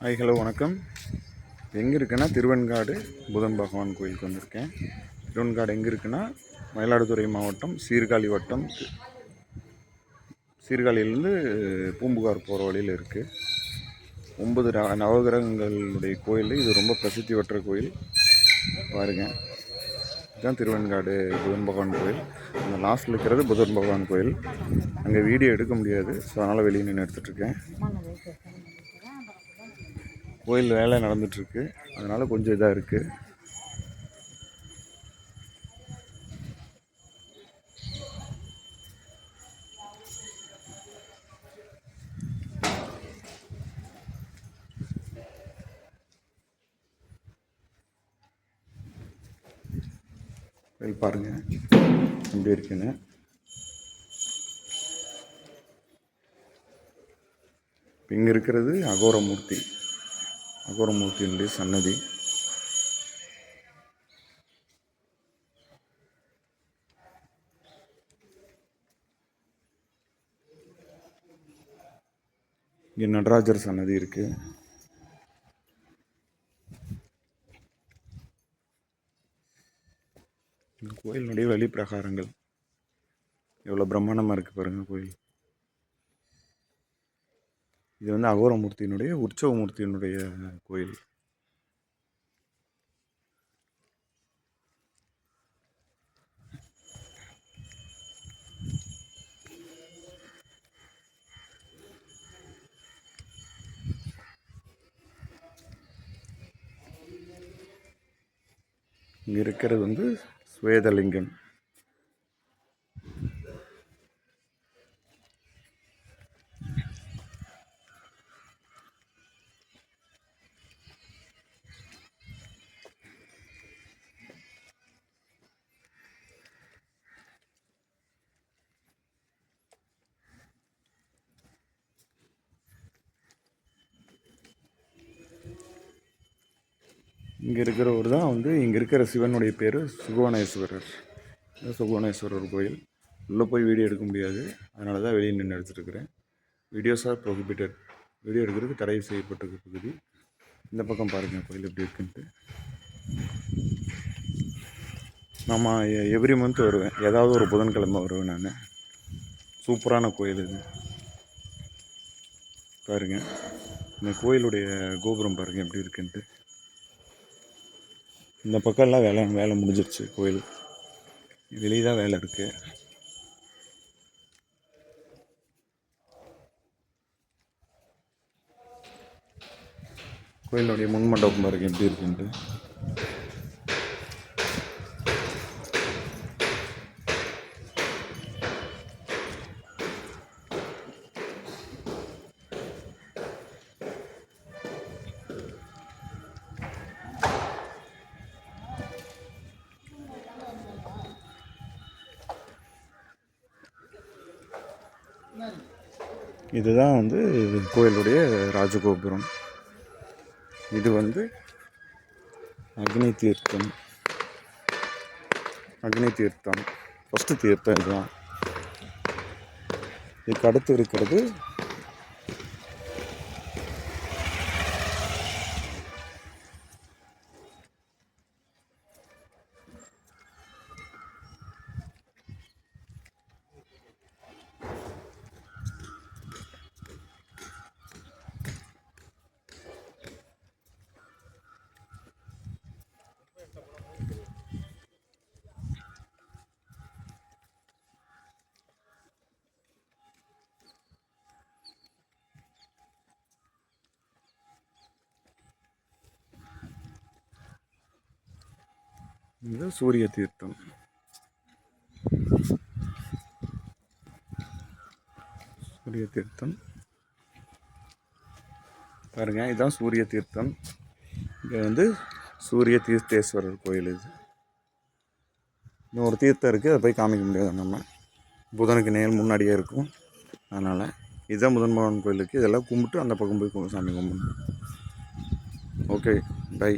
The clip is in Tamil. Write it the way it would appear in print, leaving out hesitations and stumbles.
ஹாய் ஹலோ வணக்கம். எங்கே இருக்குன்னா திருவெண்காடு புதன் பகவான் கோயிலுக்கு வந்திருக்கேன். திருவெண்காடு எங்கே இருக்குன்னா மயிலாடுதுறை மாவட்டம் சீர்காழி வட்டம். சீர்காழியிலேருந்து பூம்புகார் போகிற வழியில் இருக்குது. 9 நவகிரகங்களுடைய கோயில். இது ரொம்ப பிரசித்தி பெற்ற கோயில். பாருங்கள், இதுதான் திருவெண்காடு புதன் பகவான் கோயில். அந்த லாஸ்ட்டில் இருக்கிறது புதன் பகவான் கோயில். அங்கே வீடியோ எடுக்க முடியாது, ஸோ அதனால் வெளியே நின்று எடுத்துகிட்ருக்கேன். கோயில் வேலை நடந்துகிட்ருக்கு, அதனால் கொஞ்சம் இதாக இருக்குது. கோயில் பாருங்கள் எப்படி இருக்குன்னு. இங்கே இருக்கிறது அகோரமூர்த்தியினுடைய சன்னதி. இங்கே நடராஜர் சன்னதி இருக்குது. இந்த கோயிலினுடைய வெளிப்பிரகாரங்கள் எவ்வளோ பிரம்மாண்டமாக இருக்குது பாருங்கள் கோயில். இது வந்து அகோரமூர்த்தியினுடைய உற்சவமூர்த்தியினுடைய கோயில். இங்கே இருக்கிறது வந்து ஸ்வேதலிங்கம். இங்கே இருக்கிறவர் தான் வந்து இங்கே இருக்கிற சிவனுடைய பேர் சுகவனேஸ்வரர். சுகவனேஸ்வரர் கோயில். உள்ளே போய் வீடியோ எடுக்க முடியாது, அதனால தான் வெளியே நின்று எடுத்துகிட்ருக்கிறேன். Videos are prohibited. வீடியோ எடுக்கிறதுக்கு தடை செய்யப்பட்டிருக்க பகுதி. இந்த பக்கம் பாருங்கள் கோயில் எப்படி இருக்குன்ட்டு. நான் எவ்ரி மந்த் வருவேன், ஏதாவது ஒரு புதன்கிழமை வருவேன் நான். சூப்பரான கோயில் இது பாருங்கள். இந்த கோயிலுடைய கோபுரம் பாருங்கள் எப்படி இருக்குன்ட்டு. இந்த பக்கம்லாம் வேலை முடிஞ்சிருச்சு. கோயில் வெளியே தான் வேலை இருக்குது. கோயிலுடைய முன் மண்டபம் பாருங்க எப்படி இருக்குன்ட்டு. இதுதான் வந்து கோயிலுடைய ராஜகோபுரம். இது வந்து அக்னி தீர்த்தம். ஃபஸ்ட்டு தீர்த்தம் இதுதான். இதுக்கு அடுத்து இருக்கிறது இது சூரிய தீர்த்தம். பாருங்க, இதுதான் சூரிய தீர்த்தம். இங்கே வந்து சூரிய தீர்த்தேஸ்வரர் கோயில். இது இன்னொரு தீர்த்தம் இருக்குது, அதை போய் காமிக்க முடியாது நம்ம. புதனுக்கு நேர் முன்னாடியே இருக்கும், அதனால் இதுதான் புதன் பகவான் கோயிலுக்கு. இதெல்லாம் கும்பிட்டு அந்த பக்கம் போய் சாமி கும்பிடணும். Okay, by.